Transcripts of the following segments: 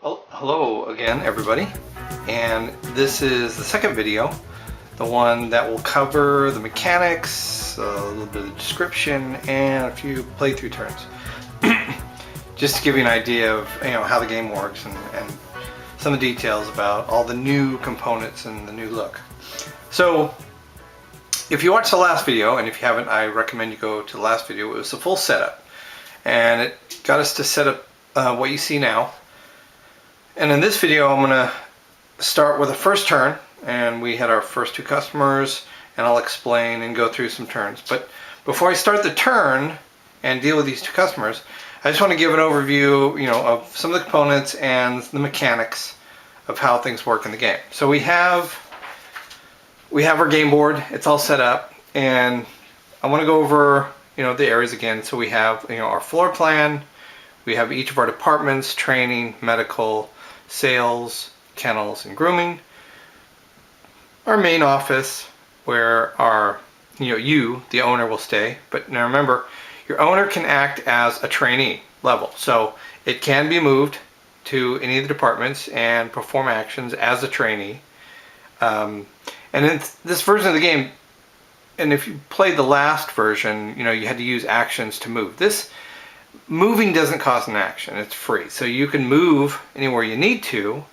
Well, hello again, everybody, and this is the second video, the one that will cover the mechanics, a little bit of description, and a few playthrough turns. Just to give you an idea of how the game works and some of the details about all the new components and the new look. So, if you watched the last video, and if you haven't, I recommend you go to the last video. It was the full setup, and it got us to set up what you see now. And in this video, I'm going to start with a first turn, and we had our first two customers, and I'll explain and go through some turns. But before I start the turn and deal with these two customers, I just want to give an overview, of some of the components and the mechanics of how things work in the game. So we have our game board. It's all set up, and I want to go over the areas again. So we have our floor plan. We have each of our departments: training, medical, sales, kennels, and grooming. Our main office, where our you, the owner, will stay. But now remember, your owner can act as a trainee level, so it can be moved to any of the departments and perform actions as a trainee. And in this version of the game, and if you played the last version, you had to use actions to move. This moving doesn't cost an action. It's free. So you can move anywhere you need to.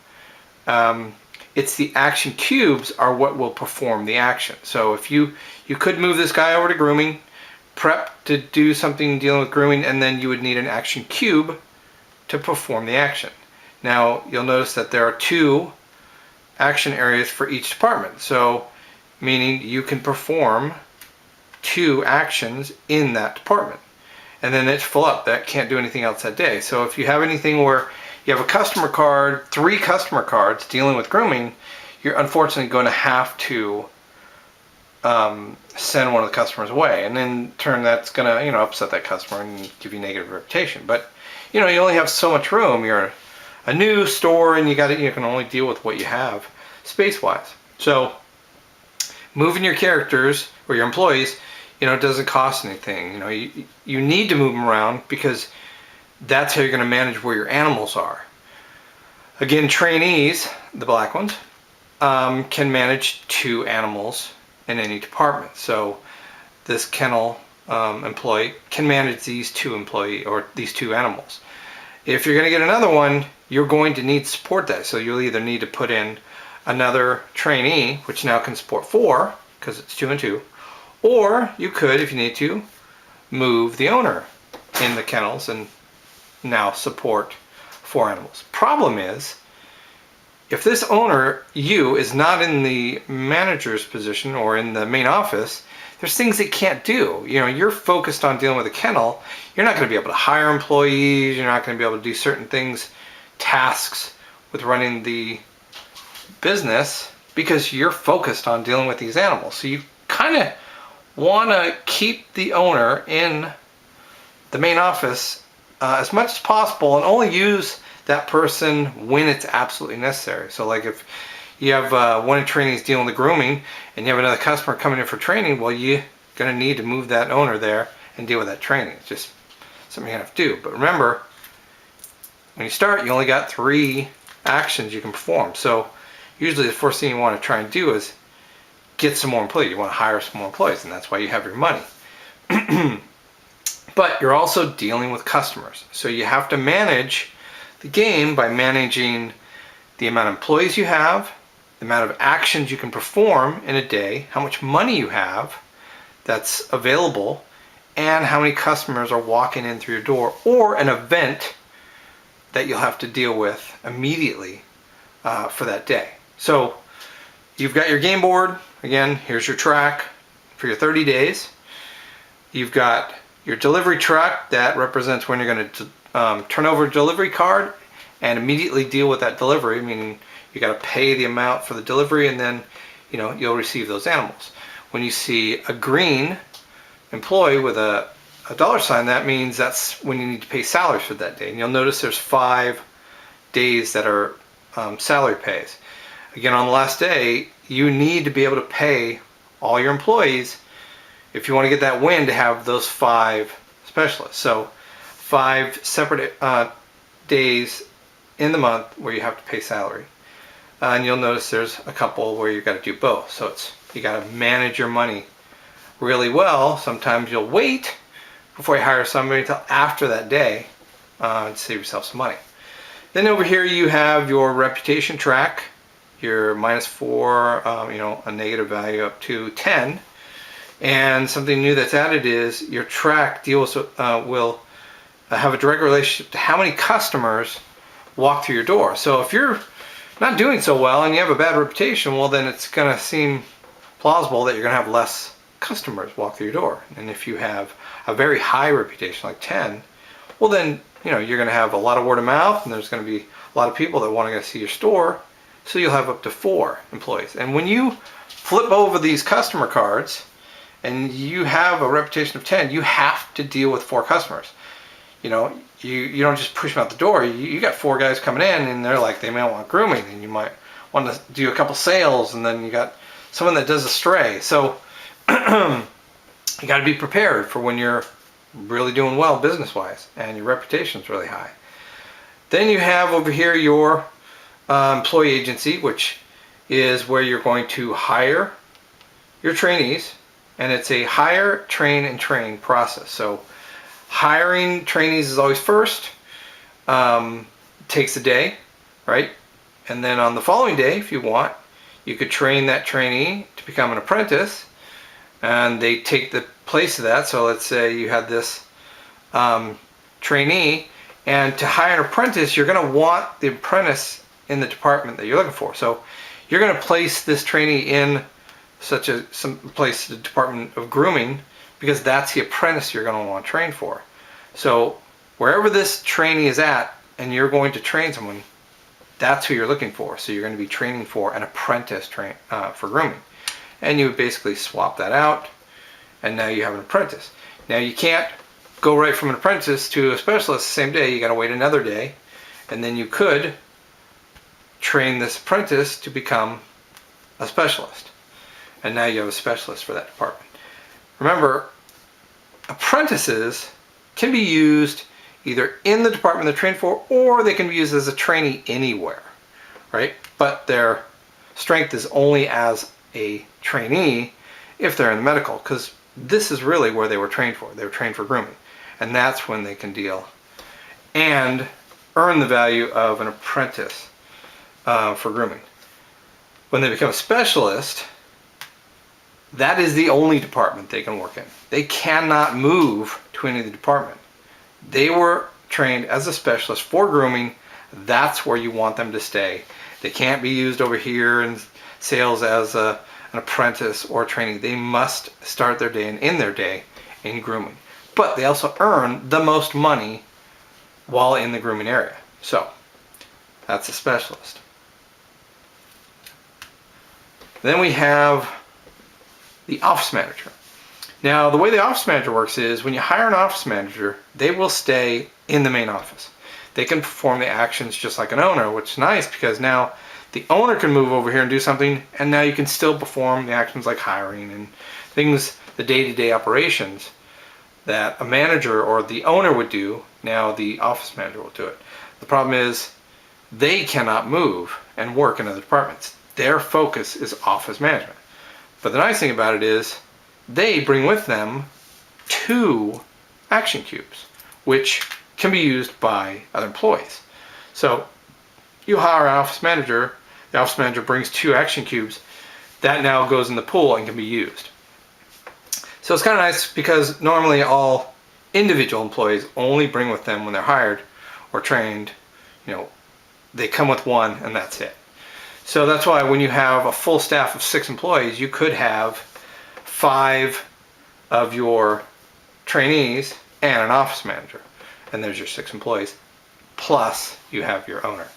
It's the action cubes are what will perform the action. So if you could move this guy over to grooming, prep to do something dealing with grooming, and then you would need an action cube to perform the action. Now you'll notice that there are two action areas for each department. So meaning you can perform two actions in that department. And then it's full up. That can't do anything else that day. So if you have anything where you have a customer card, 3 customer cards dealing with grooming, you're unfortunately going to have to send one of the customers away. And in turn, that's going to upset that customer and give you negative reputation. But you only have so much room. You're a new store, and you can only deal with what you have space-wise. So moving your characters or your employees, it doesn't cost anything. You need to move them around because that's how you're going to manage where your animals are. Again, trainees, the black ones, can manage 2 animals in any department. So this kennel employee can manage these 2 animals. If you're going to get another one, you're going to need to support that. So you'll either need to put in another trainee, which now can support 4 because it's 2 and 2. Or you could, if you need to, move the owner in the kennels and now support 4 animals. Problem is, if this owner, is not in the manager's position or in the main office, there's things it can't do. You're focused on dealing with a kennel. You're not going to be able to hire employees. You're not going to be able to do certain things, tasks with running the business, because you're focused on dealing with these animals. So you kind of want to keep the owner in the main office as much as possible, and only use that person when it's absolutely necessary. So like if you have one of the trainees dealing with grooming and you have another customer coming in for training, well, you're going to need to move that owner there and deal with that training. It's just something you have to do. But remember, when you start, you only got 3 actions you can perform. So usually the first thing you want to try and do is get some more employees. You want to hire some more employees, and that's why you have your money. But you're also dealing with customers. So you have to manage the game by managing the amount of employees you have, the amount of actions you can perform in a day, how much money you have that's available, and how many customers are walking in through your door, or an event that you'll have to deal with immediately for that day. So you've got your game board. Again, here's your track for your 30 days. You've got your delivery truck that represents when you're going to turn over a delivery card and immediately deal with that delivery, meaning you got to pay the amount for the delivery, and then you'll receive those animals. When you see a green employee with a $, that means that's when you need to pay salaries for that day. And you'll notice there's 5 days that are salary pays. Again, on the last day, you need to be able to pay all your employees if you want to get that win to have those 5 specialists. So 5 separate days in the month where you have to pay salary. And you'll notice there's a couple where you got to do both. So you got to manage your money really well. Sometimes you'll wait before you hire somebody until after that day to save yourself some money. Then over here you have your reputation track, your -4, a negative value up to 10. And something new that's added is your track will have a direct relationship to how many customers walk through your door. So if you're not doing so well and you have a bad reputation, well, then it's going to seem plausible that you're going to have less customers walk through your door. And if you have a very high reputation, like 10, well, then you're going to have a lot of word of mouth, and there's going to be a lot of people that want to go see your store. So you'll have up to 4 employees. And when you flip over these customer cards and you have a reputation of 10, you have to deal with 4 customers. You don't just push them out the door. You got 4 guys coming in, and they're like, they may want grooming, and you might want to do a couple sales, and then you got someone that does a stray. So you got to be prepared for when you're really doing well business-wise and your reputation is really high. Then you have over here your employee agency, which is where you're going to hire your trainees, and it's a hire, train, and train process. So hiring trainees is always first. Takes a day, right? And then on the following day, if you want, you could train that trainee to become an apprentice, and they take the place of that. So let's say you had this trainee, and to hire an apprentice, you're going to want the apprentice in the department that you're looking for. So you're going to place this trainee in some place, the department of grooming, because that's the apprentice you're going to want to train for. So wherever this trainee is at, and you're going to train someone, that's who you're looking for. So you're going to be training for an apprentice for grooming. And you would basically swap that out, and now you have an apprentice. Now you can't go right from an apprentice to a specialist the same day. You got to wait another day, and then you could train this apprentice to become a specialist. And now you have a specialist for that department. Remember, apprentices can be used either in the department they're trained for, or they can be used as a trainee anywhere, right? But their strength is only as a trainee if they're in the medical, because this is really where they were trained for. They were trained for grooming, and that's when they can deal and earn the value of an apprentice for grooming. When they become a specialist, that is the only department they can work in. They cannot move to any of the department. They were trained as a specialist for grooming. That's where you want them to stay. They can't be used over here in sales as an apprentice or trainee. They must start their day and end their day in grooming. But they also earn the most money while in the grooming area. So that's a specialist. Then we have the office manager. Now, the way the office manager works is when you hire an office manager, they will stay in the main office. They can perform the actions just like an owner, which is nice because now the owner can move over here and do something, and now you can still perform the actions like hiring and things, the day-to-day operations that a manager or the owner would do. Now the office manager will do it. The problem is they cannot move and work in other departments. Their focus is office management. But the nice thing about it is they bring with them 2 action cubes, which can be used by other employees. So you hire an office manager, the office manager brings 2 action cubes, that now goes in the pool and can be used. So it's kind of nice because normally all individual employees only bring with them when they're hired or trained, they come with 1 and that's it. So that's why when you have a full staff of 6 employees, you could have 5 of your trainees and an office manager. And there's your 6 employees. Plus you have your owner.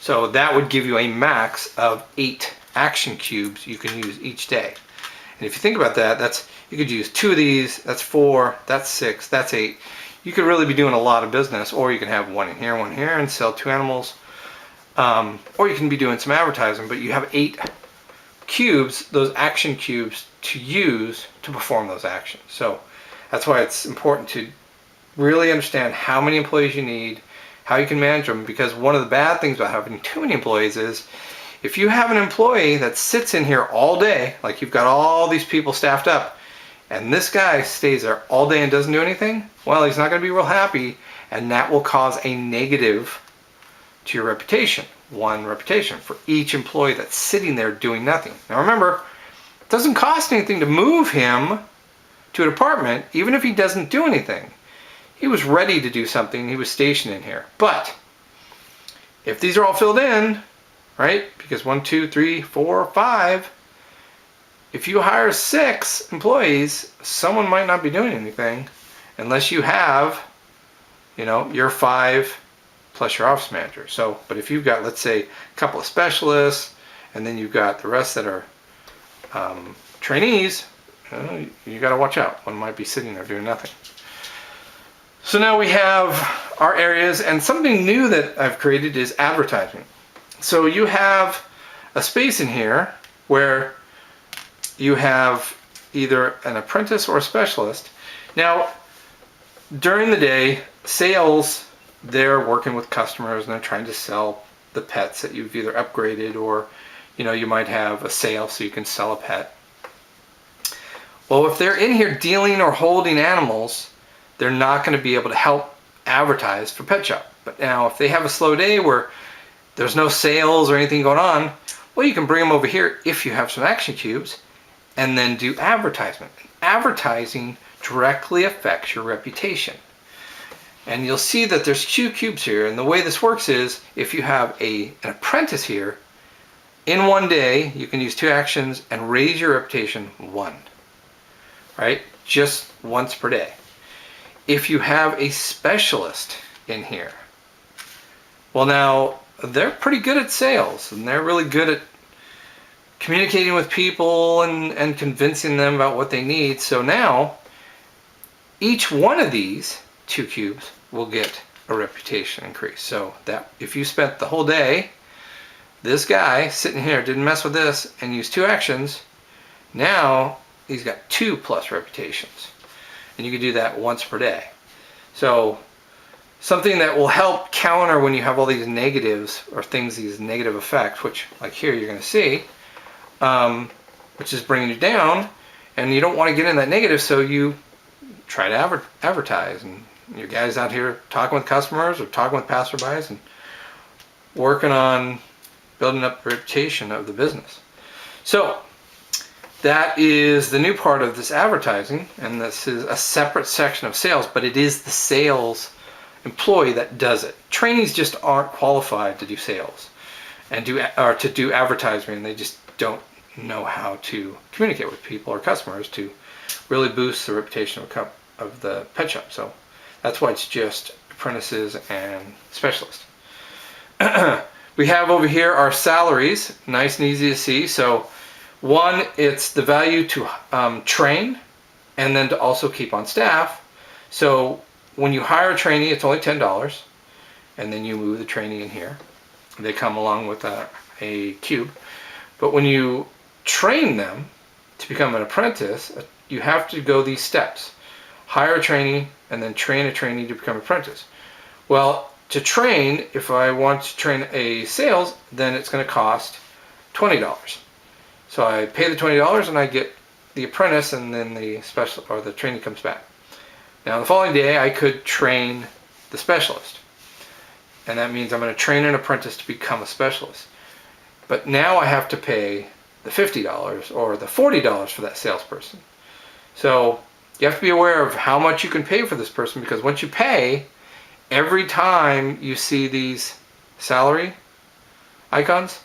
So that would give you a max of 8 action cubes you can use each day. And if you think about that, you could use 2 of these, that's 4, that's 6, that's 8. You could really be doing a lot of business, or you can have 1 in here, 1 here, and sell 2 animals. Or you can be doing some advertising, but you have 8 cubes, those action cubes, to use to perform those actions. So that's why it's important to really understand how many employees you need how you can manage them, because one of the bad things about having too many employees is if you have an employee that sits in here all day, like you've got all these people staffed up, and this guy stays there all day and doesn't do anything, well, he's not going to be real happy, and that will cause a negative to your reputation. One reputation for each employee that's sitting there doing nothing. Now remember, it doesn't cost anything to move him to a department, even if he doesn't do anything. He was ready to do something, he was stationed in here. But if these are all filled in, right, because 1, 2, 3, 4, 5, if you hire 6 employees, someone might not be doing anything unless you have, you know, your 5 plus your office manager. So, but if you've got, let's say, a couple of specialists, and then you've got the rest that are trainees, you got to watch out. One might be sitting there doing nothing. So now we have our areas, and something new that I've created is advertising. So you have a space in here where you have either an apprentice or a specialist. Now, during the day, sales, they're working with customers and they're trying to sell the pets that you've either upgraded, or you know, you might have a sale so you can sell a pet. Well, if they're in here dealing or holding animals, they're not going to be able to help advertise for Pet Shop. But now if they have a slow day where there's no sales or anything going on, well, you can bring them over here if you have some action cubes and then do advertisement. Advertising directly affects your reputation. And you'll see that there's 2 cubes here, and the way this works is if you have an apprentice here, in one day you can use 2 actions and raise your reputation 1, right? Just once per day. If you have a specialist in here, well, now they're pretty good at sales, and they're really good at communicating with people and convincing them about what they need. So now each one of these 2 cubes will get a reputation increase. So that if you spent the whole day, this guy sitting here didn't mess with this and used 2 actions, now he's got 2 plus reputations. And you can do that once per day. So something that will help counter when you have all these negatives or things, these negative effects, which like here you're going to see, which is bringing you down, and you don't want to get in that negative, so you try to advertise, and your guys out here talking with customers or talking with passerbys and working on building up the reputation of the business. So that is the new part of this advertising, and this is a separate section of sales, but it is the sales employee that does it. Trainees just aren't qualified to do sales and to do advertising. They just don't know how to communicate with people or customers to really boost the reputation of the pet shop. So that's why it's just apprentices and specialists. We have over here our salaries, nice and easy to see. So one, it's the value to train and then to also keep on staff. So when you hire a trainee, it's only $10, and then you move the trainee in here. They come along with a cube. But when you train them to become an apprentice, you have to go these steps. Hire a trainee and then train a trainee to become an apprentice. Well, to train, if I want to train a sales, then it's going to cost $20. So I pay the $20 and I get the apprentice, and then the special or the trainee comes back. Now the following day I could train the specialist, and that means I'm going to train an apprentice to become a specialist. But now I have to pay the $50 or the $40 for that salesperson. So you have to be aware of how much you can pay for this person, because once you pay, every time you see these salary icons,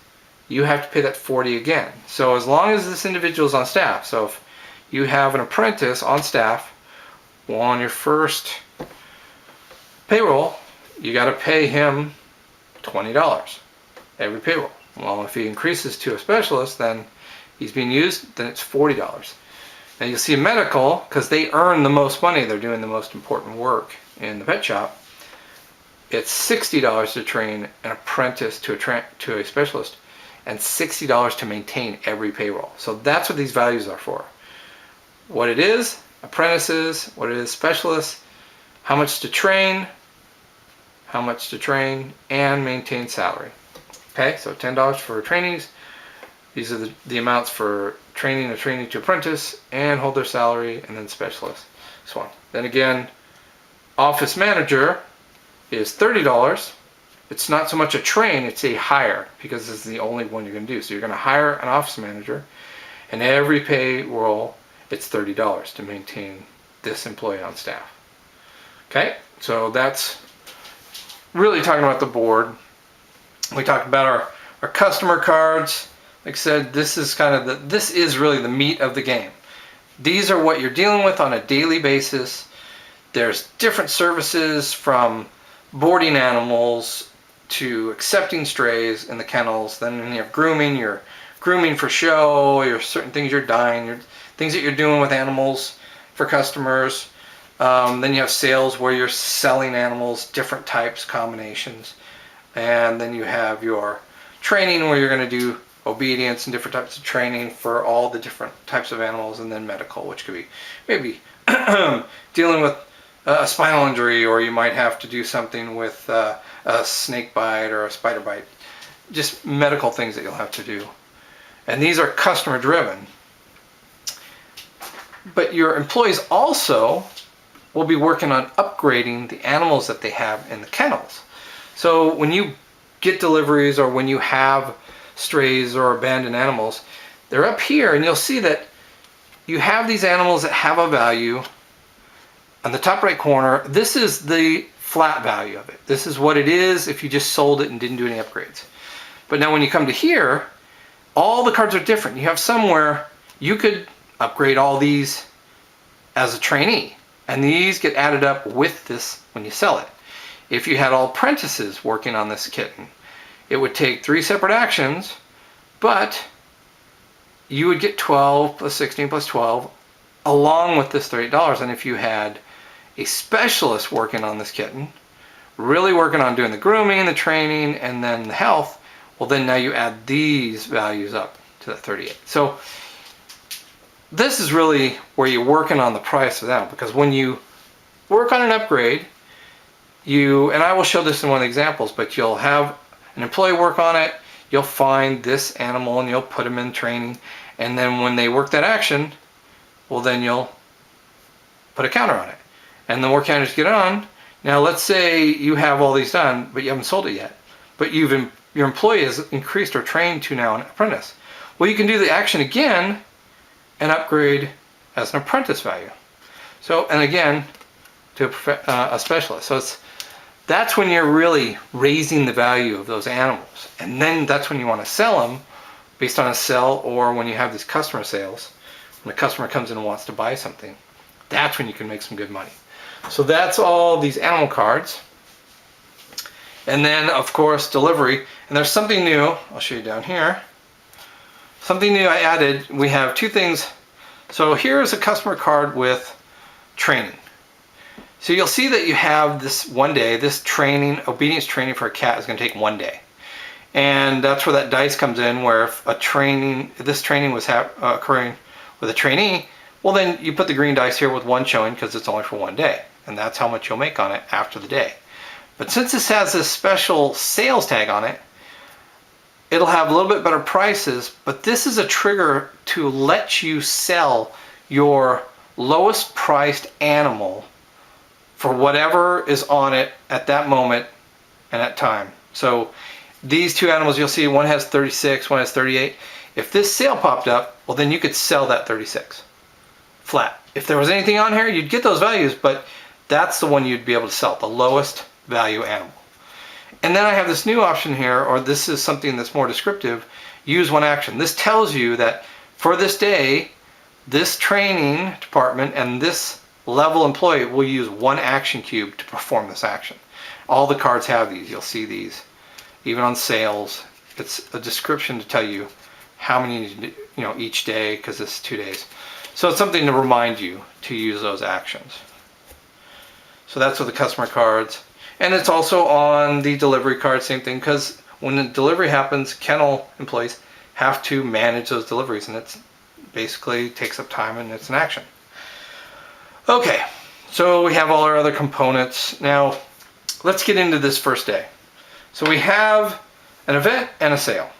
you have to pay that $40 again. So as long as this individual is on staff, so if you have an apprentice on staff, well, on your first payroll, you got to pay him $20 every payroll. Well, if he increases to a specialist, then he's being used, then it's $40. Now you'll see medical, because they earn the most money, they're doing the most important work in the pet shop, it's $60 to train an apprentice to a specialist, and $60 to maintain every payroll. So that's what these values are for. What it is, apprentices, what it is, specialists, how much to train, how much to train, and maintain salary. Okay, so $10 for trainees. These are the amounts for training a trainee to apprentice and hold their salary, and then specialist. This one. Then again, office manager is $30. It's not so much a train, it's a hire, because this is the only one you're going to do. So you're going to hire an office manager, and every payroll, it's $30 to maintain this employee on staff. Okay, so that's really talking about the board. We talked about our customer cards. Like I said, this is really the meat of the game. These are what you're dealing with on a daily basis. There's different services from boarding animals to accepting strays in the kennels. Then you have grooming. You're grooming for show. Your certain things you're dyeing. Things that you're doing with animals for customers. Then you have sales where you're selling animals, different types, combinations. And then you have your training where you're going to do obedience and different types of training for all the different types of animals. And then medical, which could be maybe dealing with a spinal injury, or you might have to do something with a snake bite or a spider bite. Just medical things that you'll have to do. And these are customer driven. But your employees also will be working on upgrading the animals that they have in the kennels. So when you get deliveries or when you have strays or abandoned animals, they're up here, and you'll see that you have these animals that have a value. On the top right corner, this is the flat value of it. This is what it is if you just sold it and didn't do any upgrades. But now when you come to here, all the cards are different. You have some where you could upgrade all these as a trainee, and these get added up with this when you sell it. If you had all apprentices working on this kitten, it would take 3 separate actions, but you would get 12 plus 16 plus 12 along with this $38. And if you had a specialist working on this kitten, really working on doing the grooming, the training, and then the health, well, then now you add these values up to the 38. So this is really where you're working on the price of that, because when you work on an upgrade, and I will show this in one of the examples, but you'll have an employee work on it, you'll find this animal and you'll put them in training, and then when they work that action, well, then you'll put a counter on it. And the more counters get on, now let's say you have all these done, but you haven't sold it yet, but your employee has increased or trained to now an apprentice. Well, you can do the action again and upgrade as an apprentice value. So, and again, to a specialist. So that's when you're really raising the value of those animals. And then that's when you want to sell them based on a sell, or when you have these customer sales, when a customer comes in and wants to buy something, that's when you can make some good money. So that's all these animal cards. And then, of course, delivery. And there's something new. I'll show you down here. Something new I added. We have 2 things. So here's a customer card with training. So you'll see that you have this 1 day, this training, obedience training for a cat is going to take 1 day. And that's where that dice comes in, where if this training was occurring with a trainee, well, then you put the green dice here with 1 showing because it's only for 1 day. And that's how much you'll make on it after the day. But since this has this special sales tag on it, it'll have a little bit better prices, but this is a trigger to let you sell your lowest priced animal for whatever is on it at that moment and at time. So these 2 animals you'll see, one has 36, one has 38. If this sale popped up, well, then you could sell that 36 flat. If there was anything on here, you'd get those values, but that's the one you'd be able to sell, the lowest value animal. And then I have this new option here, or this is something that's more descriptive, use 1 action. This tells you that for this day, this training department and this level employee will use 1 action cube to perform this action. All the cards have these. You'll see these. Even on sales, it's a description to tell you how many you need to do, each day, because it's 2 days. So it's something to remind you to use those actions. So that's with the customer cards. And it's also on the delivery card, same thing, because when the delivery happens, kennel employees have to manage those deliveries, and it's basically takes up time and it's an action. Okay, so we have all our other components. Now, let's get into this first day. So we have an event and a sale.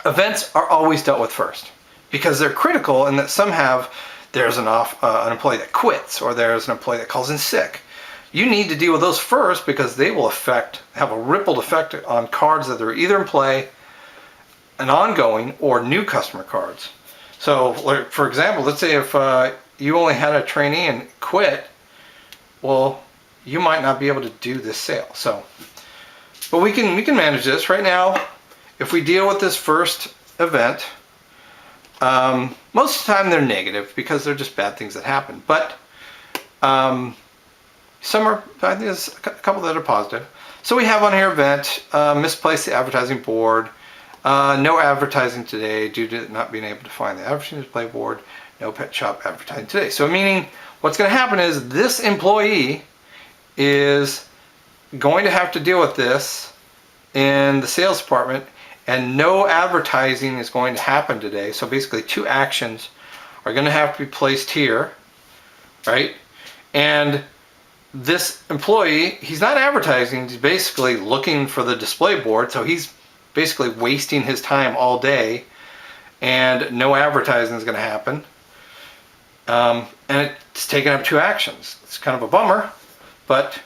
Events are always dealt with first because they're critical in that there's an employee that quits, or there's an employee that calls in sick. You need to deal with those first because they will have a rippled effect on cards that are either in play, an ongoing, or new customer cards. So, for example, let's say if you only had a trainee and quit, well, you might not be able to do this sale. But we can manage this right now. If we deal with this first event, most of the time they're negative because they're just bad things that happen. But I think there's a couple that are positive. So we have on here event, misplaced the advertising board, no advertising today due to not being able to find the advertising display board, no pet shop advertising today. So meaning what's going to happen is this employee is going to have to deal with this in the sales department, and no advertising is going to happen today. So basically 2 actions are going to have to be placed here, right? And this employee, he's not advertising, he's basically looking for the display board, so he's basically wasting his time all day, and no advertising is going to happen. And it's taken up 2 actions. It's kind of a bummer, but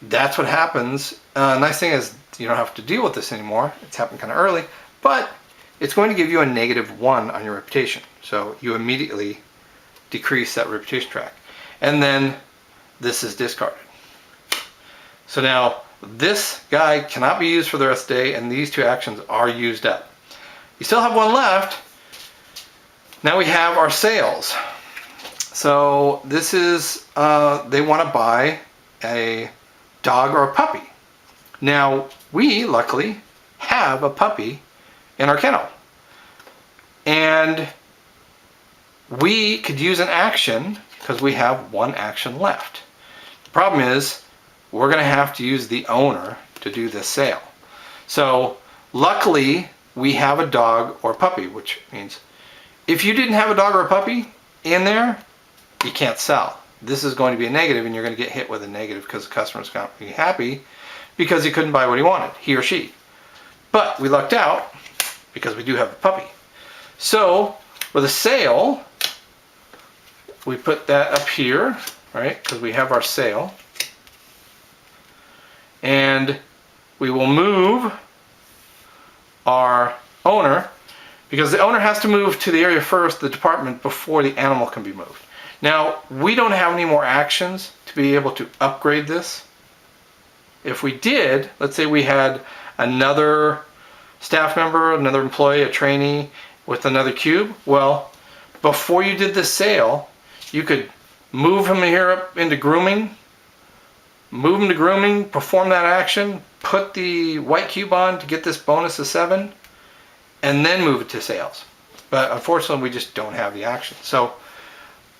that's what happens. Nice thing is you don't have to deal with this anymore. It's happened kind of early, but it's going to give you a -1 on your reputation. So you immediately decrease that reputation track. And then this is discarded. So now this guy cannot be used for the rest of the day, and these 2 actions are used up. You still have 1 left. Now we have our sales. So this is, they want to buy a dog or a puppy. Now we luckily have a puppy in our kennel, and we could use an action because we have 1 action left. The problem is we're going to have to use the owner to do this sale. So luckily we have a dog or puppy, which means if you didn't have a dog or a puppy in there, you can't sell. This is going to be a negative, and you're going to get hit with a negative because the customer's going to be happy because he couldn't buy what he wanted, he or she. But we lucked out because we do have a puppy. So for the sale, we put that up here, right? Because we have our sale. And we will move our owner, because the owner has to move to the area first, the department, before the animal can be moved. Now, we don't have any more actions to be able to upgrade this. If we did, let's say we had another staff member, another employee, a trainee with another cube, well, before you did this sale, you could move him here up into grooming, move him to grooming, perform that action, put the white cube on to get this bonus of 7, and then move it to sales. But unfortunately, we just don't have the action. So,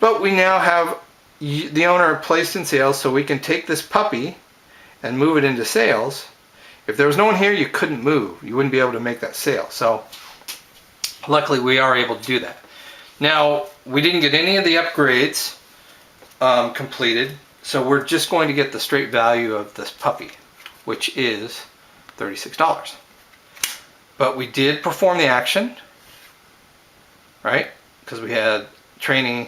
but we now have the owner placed in sales, so we can take this puppy and move it into sales. If there was no one here, you couldn't move. You wouldn't be able to make that sale. So luckily we are able to do that. Now, we didn't get any of the upgrades completed, so we're just going to get the straight value of this puppy, which is $36. But we did perform the action, right? Because we had training.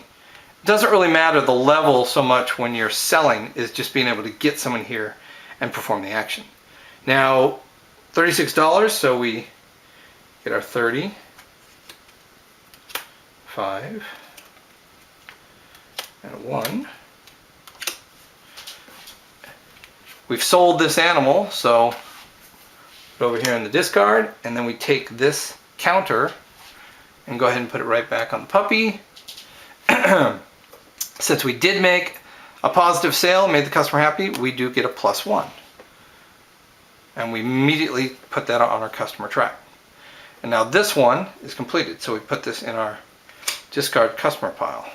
It doesn't really matter the level so much when you're selling, is just being able to get someone here and perform the action. Now, $36, so we get our 30, 5, and 1. We've sold this animal, so put it over here in the discard, and then we take this counter and go ahead and put it right back on the puppy. Since we did make a positive sale, made the customer happy, we do get a +1. And we immediately put that on our customer track. And now this one is completed, so we put this in our discard customer pile.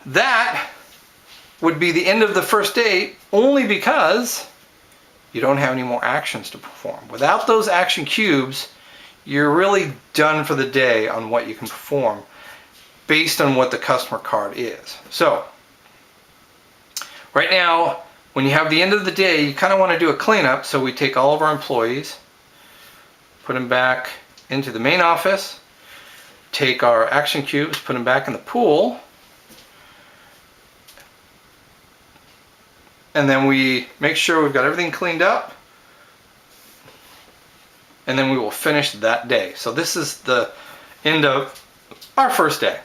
That would be the end of the first day, only because you don't have any more actions to perform. Without those action cubes, you're really done for the day on what you can perform based on what the customer card is. So right now when you have the end of the day, you kind of want to do a cleanup. So we take all of our employees, put them back into the main office, take our action cubes, put them back in the pool, and then we make sure we've got everything cleaned up, and then we will finish that day. So this is the end of our first day.